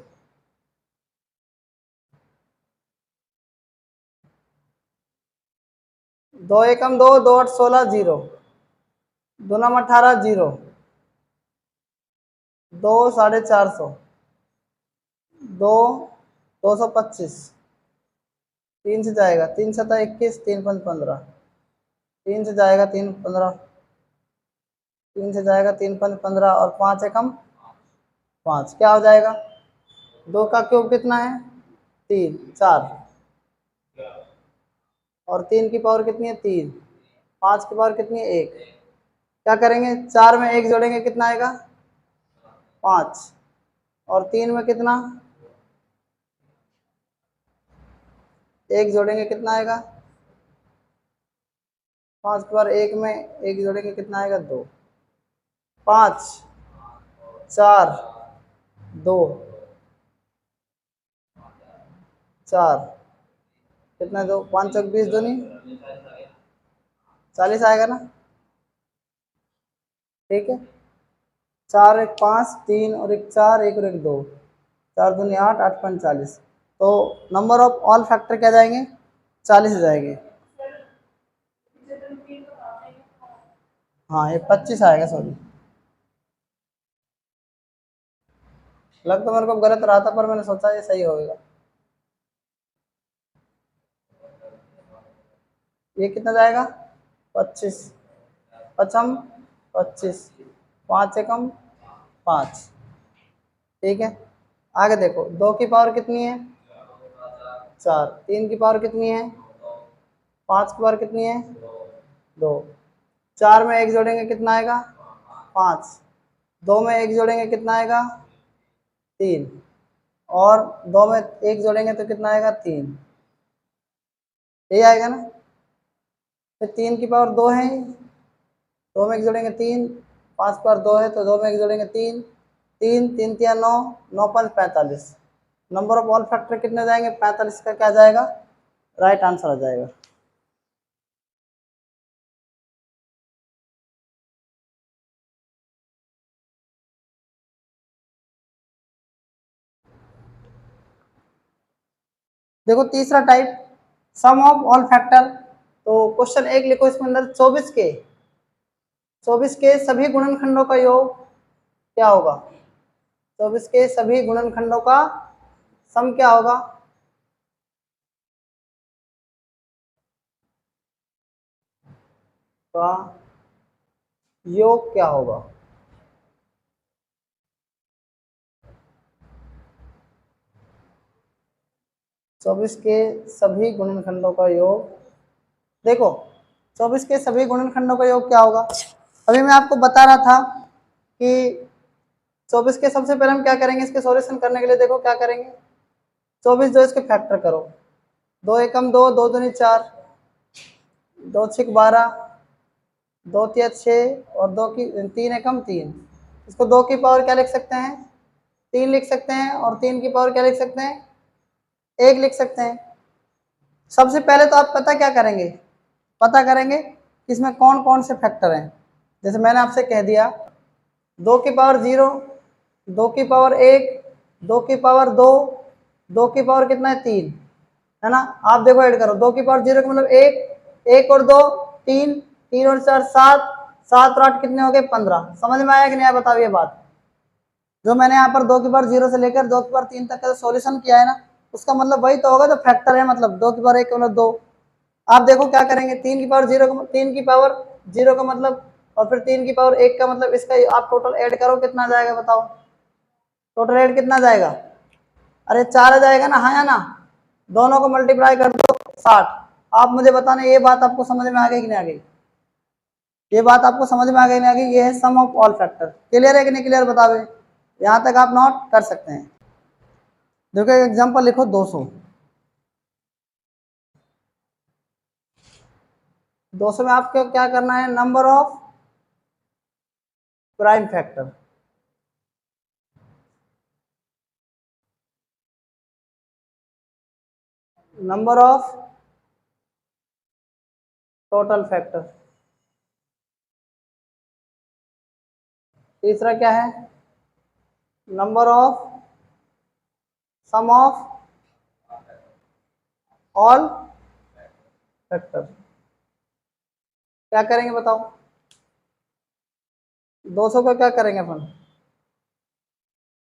2 एकम 2, 2 8 16 0, 2 9 18 0, 2 450, 2 225, 3 से जाएगा 3 7 21, 3 5 15, 3 से जाएगा 3 15, 3 से जाएगा 3 5 15, और 5 एकम 5, क्या हो जाएगा? 2 का क्यूब कितना है? 3, 4, और 3 की पावर कितनी है? 3, 5 की पावर कितनी है? 1। क्या करेंगे? 4 में 1 जोड़ेंगे, कितना आएगा? 5, और 3 में कितना? 1 जोड़ेंगे, कितना आएगा? 5 की पावर 1 में 1 जोड़ेंगे, कितना आएगा? 2। 5 4 2 4, कितना? 2 5 चौक 20, 2 नहीं 40 आएगा ना। ठीक है, 4 1 5 3 और 1 4, 1 और 1 2, 4 2 8, 8 5 40। तो नंबर ऑफ ऑल फैक्टर क्या जाएंगे? 40 जाएंगे। हाँ, ये 25 आएगा, सॉरी। लग तो मेरे को गलत रहा था, पर मैंने सोचा ये सही होगा। ये कितना जाएगा? 25, पचम 25, 5 एकम 5। ठीक है, आगे देखो, 2 की पावर कितनी है? 4, 3 की पावर कितनी है? 5 की पावर कितनी है? 2। 4 में 1 जोड़ेंगे, कितना आएगा? 5। 2 में 1 जोड़ेंगे, कितना आएगा? 3, और 2 में 1 जोड़ेंगे तो कितना आएगा? 3। यही आएगा ना। फिर 3 की पावर 2 है, 2 में 1 जोड़ेंगे 3, 5 पर 2 है तो 2 में 1 जोड़ेंगे 3, 3 3 3 9, 9 5 45। नंबर ऑफ ऑल फैक्टर कितने जाएंगे? 45 का क्या जाएगा? राइट आंसर आ जाएगा। देखो तीसरा type, sum of all factor. तो क्वेश्चन 1 लिखो, इसके अंदर 24 के सभी गुणनखंडों का योग क्या होगा? 24 के सभी गुणनखंडों का सम क्या होगा? का योग क्या होगा? चौबीस के सभी गुणनखंडों का योग। देखो 24 के सभी गुणनखंडों का योग क्या होगा? अभी मैं आपको बता रहा था कि 24 के सबसे पहले हम क्या करेंगे, इसके सॉल्यूशन करने के लिए देखो क्या करेंगे, 24 जो इसके फैक्टर करो, 2 एकम 2, 2 दूनी 4, 2 छिक 12, 2 तिया 6 और 2 की 3 एकम 3। इसको 2 की पावर क्या लिख सकते हैं? 3 लिख सकते हैं। और 3 की पावर क्या लिख सकते हैं? 1 लिख सकते हैं। सबसे पहले तो आप पता क्या करेंगे, पता करेंगे कि इसमें कौन कौन से फैक्टर हैं। जैसे मैंने आपसे कह दिया 2 की पावर 0, 2 की पावर 1, 2 की पावर 2, 2 की पावर कितना है 3, है ना। आप देखो ऐड करो, 2 की पावर 0 का मतलब 1, 1 और 2 3, 3 और 4 7, 7 और 8 कितने हो गए 15। समझ में आया कि नहीं आया बताओ ये बात? जो मैंने यहाँ पर 2 की पावर 0 से लेकर 2 की पावर 3 तक का सॉल्यूशन किया है ना, उसका मतलब वही तो होगा जो फैक्टर है, मतलब 2 की पावर 1 का मतलब 2। आप देखो क्या करेंगे, 3 की पावर 0 का 3 की पावर 0 का मतलब, और फिर 3 की पावर 1 का मतलब, इसका आप टोटल ऐड करो कितना जाएगा बताओ? टोटल ऐड कितना जाएगा? अरे 4 आ जाएगा ना, हाँ या ना। दोनों को मल्टीप्लाई कर दो 60। आप मुझे बताना ये बात आपको समझ में आ गई कि नहीं आ गई? ये बात आपको समझ में आ गई नहीं आ गई? ये है सम ऑफ ऑल फैक्टर। क्लियर है कि नहीं क्लियर बतावे? यहाँ तक आप नोट कर सकते हैं। देखो एक एग्जांपल लिखो 200। 200 में आपको क्या करना है, number of prime factor. Number of total factor. तीसरा क्या है, number of sum of all factor. क्या करेंगे बताओ? 200 का क्या करेंगे अपन?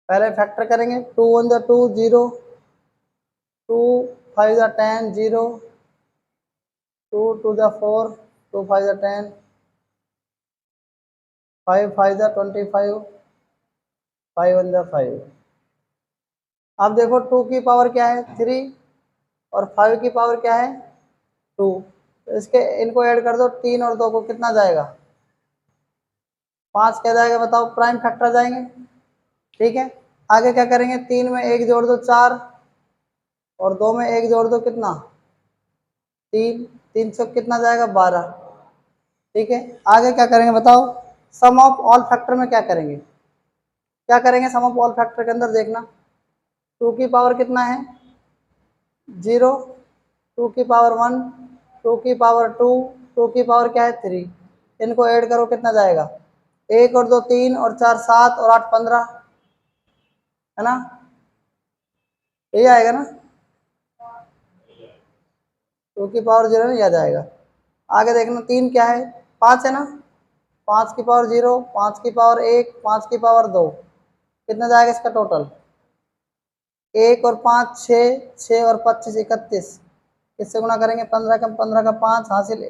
पहले फैक्टर करेंगे, 2 1 जा 2 0, 2 5 जा 10 0, 2 2 जा 4, 2 5 जा 10, 5 5 जा 25, 5 1 जा 5। अब देखो 2 की पावर क्या है 3 और 5 की पावर क्या है 2। तो इसके इनको ऐड कर दो, 3 और 2 को कितना जाएगा 5 क्या जाएगा बताओ? प्राइम फैक्टर जाएंगे। ठीक है, आगे क्या करेंगे, 3 में 1 जोड़ दो 4 और 2 में 1 जोड़ दो कितना 3, 3 से कितना जाएगा 12। ठीक है, आगे क्या करेंगे बताओ? सम ऑफ ऑल फैक्टर में क्या करेंगे, क्या करेंगे सम ऑफ ऑल फैक्टर के अंदर देखना, 2 की पावर कितना है 0, 2 की पावर 1, 2 की पावर 2, 2 की पावर क्या है 3। इनको ऐड करो कितना जाएगा, 1 और 2 3 और 4 7 और 8 15, है ना, यही आएगा ना। 2 की पावर 0 नहीं आ जाएगा। आगे देखना 3 क्या है 5 है ना, 5 की पावर 0, 5 की पावर 1, 5 की पावर 2, कितना जाएगा इसका टोटल? 1 और 5 6, 6 और 25 31। किससे गुणा करेंगे, 15 का 15 का 5 हासिल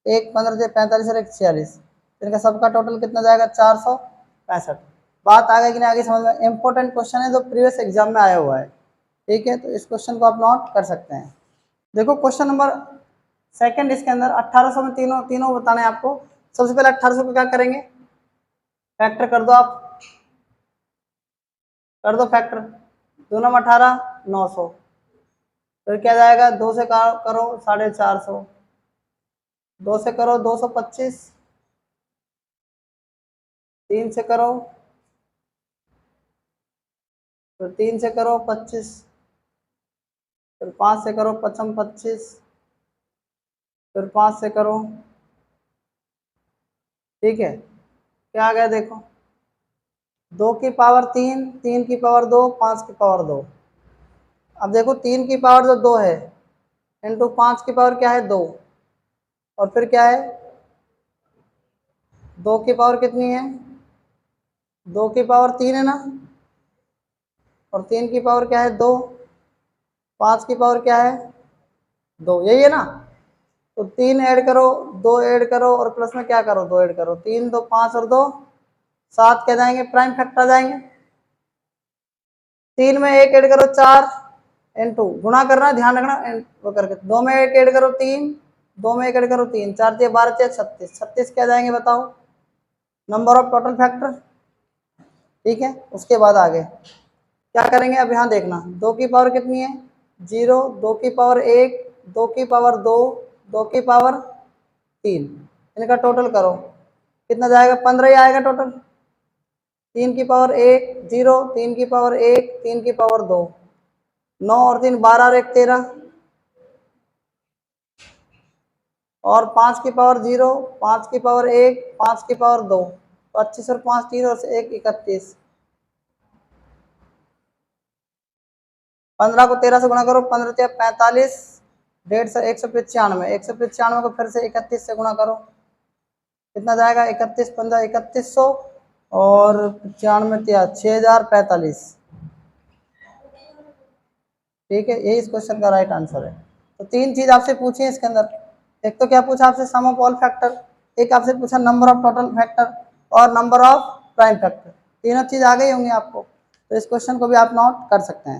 1 15 से 45 और 1 46। इनका सबका टोटल कितना जाएगा 465। बात आ गई कि नहीं आगे समझ में? इंपॉर्टेंट क्वेश्चन है जो प्रीवियस एग्जाम में आया हुआ है। ठीक है, तो इस क्वेश्चन को आप नोट कर सकते हैं। देखो क्वेश्चन नंबर सेकंड, इसके अंदर 1800 में तीनों तीनों बताने आपको। सबसे पहले 1800 को क्या करेंगे, फैक्टर कर दो, आप कर दो फैक्टर, 2 नम 18 900। फिर क्या जाएगा, 2 से करो 450, 2 से करो 225, 3 से करो, फिर 3 से करो 25, फिर 5 से करो 55 25, फिर 5 से करो। ठीक है, क्या आ गया देखो, 2 की पावर 3, 3 की पावर 2, 5 की पावर 2। अब देखो 3 की पावर जो 2 है इंटू 5 की पावर क्या है 2, और फिर क्या है 2 की पावर कितनी है, 2 की पावर 3 है ना, और 3 की पावर क्या है 2, 5 की पावर क्या है 2, यही है ना। तो 3 ऐड करो, 2 ऐड करो और प्लस में क्या करो, 2 ऐड करो, 3 2 5 और 2 7 क्या जाएंगे, प्राइम फैक्टर जाएंगे। 3 में 1 ऐड करो 4 इंटू गुणा करना, ध्यान रखना वो करके, 2 में 1 ऐड करो 3, 2 में 1 ऐड करो 3, 4 दिए 12 दिए 36, 36 क्या जाएंगे बताओ, नंबर ऑफ टोटल फैक्टर। ठीक है, उसके बाद आगे क्या करेंगे, अब यहाँ देखना 2 की पावर कितनी है 0, 2 की पावर 1, 2 की पावर 2, 2 की पावर 3, इनका टोटल करो कितना जाएगा, 15 ही आएगा टोटल। 3 की पावर 1 0, 3 की पावर 1, 3 की पावर 2, 9 और 3 12 और 1 13, और 5 की पावर 0, 5 की पावर 1, 5 की पावर 2, 25 और 5 3 और 1 31, 15 को 13 से गुणा करो, 15 या 45, 150 195, 195 को फिर से 31 से गुणा करो, कितना जाएगा 31 15 3100 और 95 6045। ठीक है, यही इस क्वेश्चन का राइट आंसर है। तो 3 चीज आपसे पूछी है इसके अंदर, एक तो क्या पूछा आपसे, सम ऑफ ऑल फैक्टर, एक आपसे पूछा नंबर ऑफ टोटल फैक्टर और नंबर ऑफ प्राइम फैक्टर, तीनों चीज आ गई होंगी आपको, तो इस क्वेश्चन को भी आप नोट कर सकते हैं।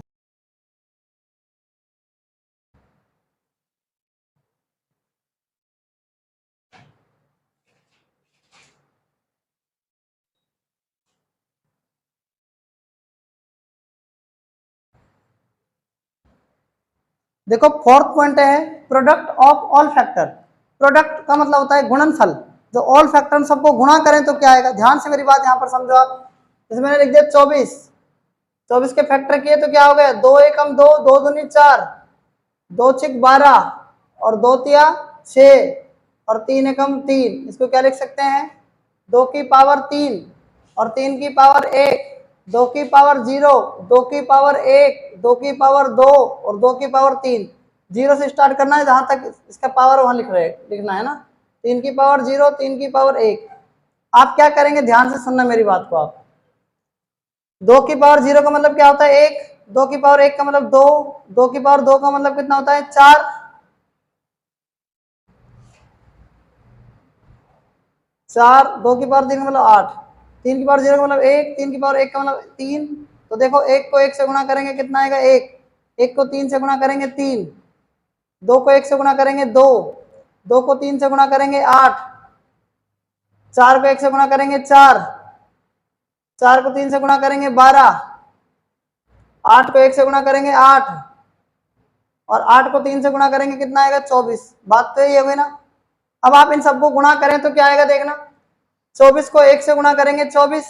देखो फोर्थ पॉइंट है product of all factor. Product का मतलब होता है गुणनफल, जो ऑल फैक्टर सबको गुणा करें तो क्या आएगा, ध्यान से मेरी बात यहाँ पर समझो आप, इसमें मैंने लिख दिया 24, 24 के फैक्टर किए तो क्या हो गया, 2 एकम 2, 2 दूनी 4, 2 छिक 12 और 2 तिया 6 और 3 एकम 3, इसको क्या लिख सकते हैं 2 की पावर 3 और 3 की पावर 1, 2 की पावर 0, 2 की पावर 1, 2 की पावर 2 और 2 की पावर 3, 0 से स्टार्ट करना है, जहां तक इसका पावर वहां लिखना है ना, 3 की पावर 0, 3 की पावर 1। आप क्या करेंगे, ध्यान से सुनना मेरी बात को आप, 2 की पावर 0 का मतलब क्या होता है 1, 2 की पावर 1 का मतलब 2, 2 की पावर 2 का मतलब कितना होता है 4, 4, 2 की पावर 3 का मतलब 8, 3 की पावर 0 का मतलब 1, 3 की पावर 1 का मतलब 3। तो देखो 1 को 1 से गुणा करेंगे कितना आएगा 1, 1 को 3 से गुणा करेंगे 3, 2 को 1 से गुणा करेंगे 2, 2 को 3 से गुणा करेंगे 8, 4 को 1 से गुणा करेंगे 4, 4 को 3 से गुणा करेंगे 12, 8 को 1 से गुणा करेंगे 8 और 8 को 3 से गुणा करेंगे कितना आएगा 24। बात तो यही है ना। अब आप इन सबको गुणा करें तो क्या आएगा देखना, 24 को 1 से गुणा करेंगे 24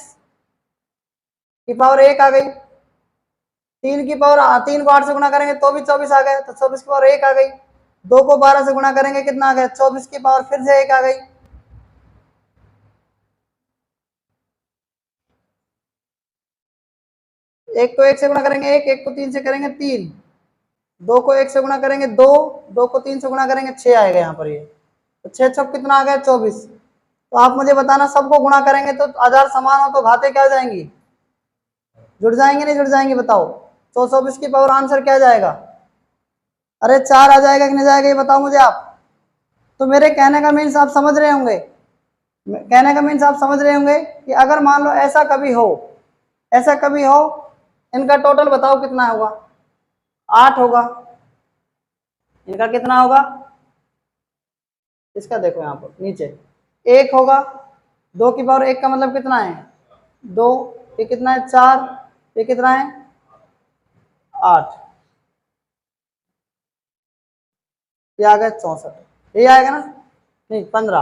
की पावर 1 आ गई, 3 की पावर 3 को 8 से गुणा करेंगे तो भी 24 आ गए, तो 24 की पावर 1 आ गई, 2 को 12 से गुणा करेंगे कितना आ गया 24 की पावर फिर से 1 आ गई। एक को 1 से गुणा करेंगे 1, 1 को 3 से करेंगे 3, 2 को 1 से गुणा करेंगे 2, 2 को 3 से गुणा करेंगे 6 आएगा यहाँ पर, ये तो 6 छक कितना आ गया 24। तो आप मुझे बताना सबको गुणा करेंगे तो आधार समान हो तो घाते क्या जाएंगी, जुड़ जाएंगे नहीं जुड़ जाएंगे बताओ, तो 24 की पावर आंसर क्या जाएगा, अरे 4 आ जाएगा कि नहीं जाएगा ये बताओ मुझे आप। तो मेरे कहने का मीन्स आप समझ रहे होंगे, कहने का मीन्स आप समझ रहे होंगे कि अगर मान लो ऐसा कभी हो, ऐसा कभी हो, इनका टोटल बताओ कितना होगा, 8 होगा, इनका कितना होगा, इसका देखो यहाँ पर नीचे 1 होगा, 2 की पावर 1 का मतलब कितना है 2, ये कितना है 4, ये कितना है 8, ये आ गया 64, ये आएगा ना, नहीं 15,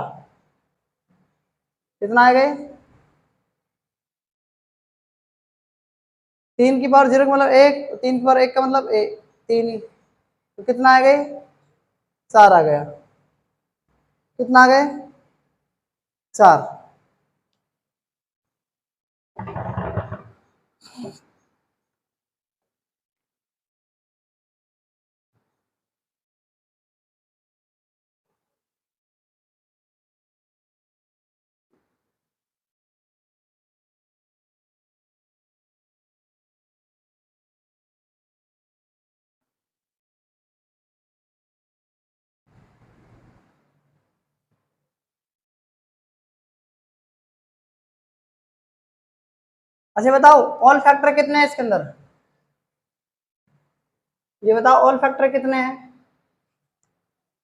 कितना आएगा ये, 3 की पावर 0 का मतलब 1, 3 की पावर 1 का मतलब 3 ही, तो कितना आ गया 4 आ गया, कितना आ गए 4। अच्छा बताओ ऑल फैक्टर कितने हैं इसके अंदर, ये बताओ ऑल फैक्टर कितने हैं,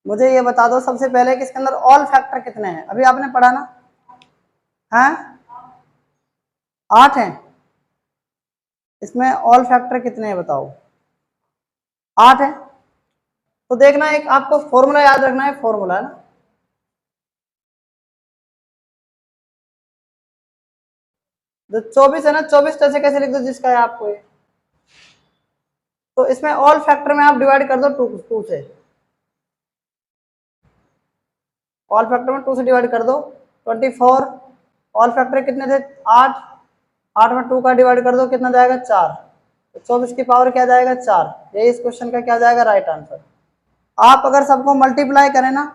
मुझे ये बता दो सबसे पहले कि इसके अंदर ऑल फैक्टर कितने हैं, अभी आपने पढ़ा ना, हैं 8 हैं, इसमें ऑल फैक्टर कितने हैं बताओ, 8 है। तो देखना एक आपको फॉर्मूला याद रखना है, फॉर्मूला है ना, जो 24 है ना, 24 ऐसे कैसे लिख दो जिसका है आपको ये, तो इसमें ऑल फैक्टर में आप डिवाइड कर दो 2 से, ऑल फैक्टर में 2 से डिवाइड कर दो, 24, ऑल फैक्टर कितने थे 8, 8 में 2 का डिवाइड कर दो कितना जाएगा 4, तो 24 की पावर क्या जाएगा 4, यही इस क्वेश्चन का क्या जाएगा राइट आंसर। आप अगर सबको मल्टीप्लाई करें ना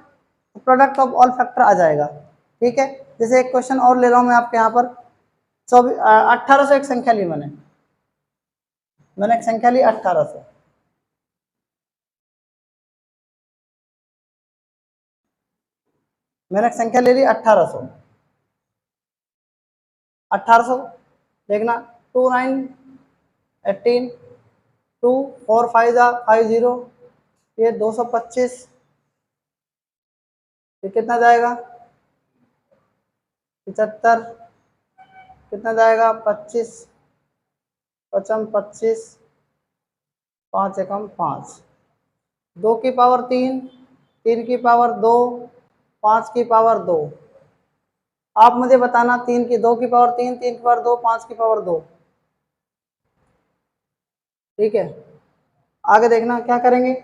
तो प्रोडक्ट ऑफ ऑल फैक्टर आ जाएगा, ठीक है। जैसे एक क्वेश्चन और ले रहा हूं मैं आपके यहाँ पर, 1800 एक संख्या ली मैंने एक संख्या ली 1800, मैंने एक संख्या ले ली 1800, 1800 देखना 2 9 18 2 4 5 50, ये 225, ये कितना जाएगा 75, कितना जाएगा 25, 55 25, 5 एकम 5, 2 की पावर 3, 3 की पावर 2, 5 की पावर 2, आप मुझे बताना 3 की 2 की पावर 3, 3 की पावर 2, 5 की पावर 2, ठीक है। आगे देखना क्या करेंगे,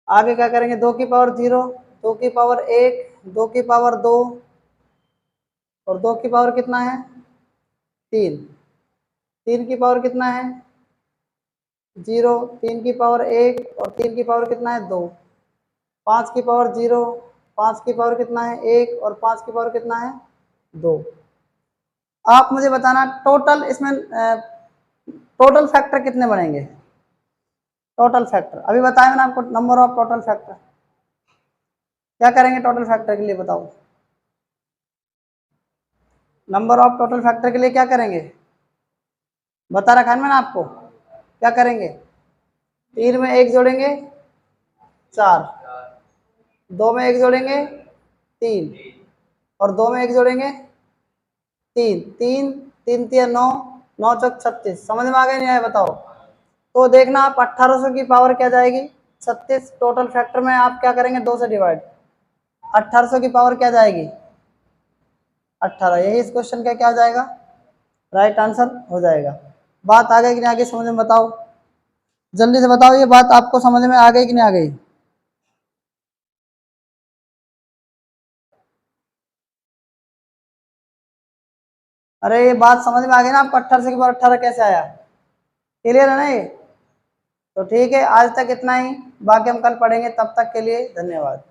आगे क्या करेंगे 2 की पावर 0, 2 की पावर 1, 2 की पावर 2 और 2 की पावर कितना है 3, 3 की पावर कितना है 0, 3 की पावर 1 और 3 की पावर कितना है 2, 5 की पावर 0, 5 की पावर कितना है 1 और 5 की पावर कितना है 2। आप मुझे बताना टोटल इसमें टोटल फैक्टर कितने बनेंगे, टोटल फैक्टर अभी बताया मैंने आपको, नंबर ऑफ टोटल फैक्टर क्या करेंगे, टोटल फैक्टर के लिए बताओ, नंबर ऑफ टोटल फैक्टर के लिए क्या करेंगे, बता रखा है मैंने आपको, क्या करेंगे 3 में 1 जोड़ेंगे 4, 2 में 1 जोड़ेंगे 3 और 2 में 1 जोड़ेंगे 3, 3 3 3 9, 9 चौक 36, समझ में आ गया नहीं आया बताओ। तो देखना आप 1800 की पावर क्या जाएगी 36, टोटल फैक्टर में आप क्या करेंगे 2 से डिवाइड, 1800 की पावर क्या जाएगी 18, यही इस क्वेश्चन का क्या हो जाएगा राइट आंसर हो जाएगा। बात आ गई कि नहीं आगे समझ में बताओ, जल्दी से बताओ ये बात आपको समझ में आ गई कि नहीं आ गई। अरे ये बात समझ में आ गई ना आपको, 1800 की पावर 18 कैसे आया, क्लियर है ना ये। तो ठीक है आज तक इतना ही, बाकी हम कल पढ़ेंगे, तब तक के लिए धन्यवाद।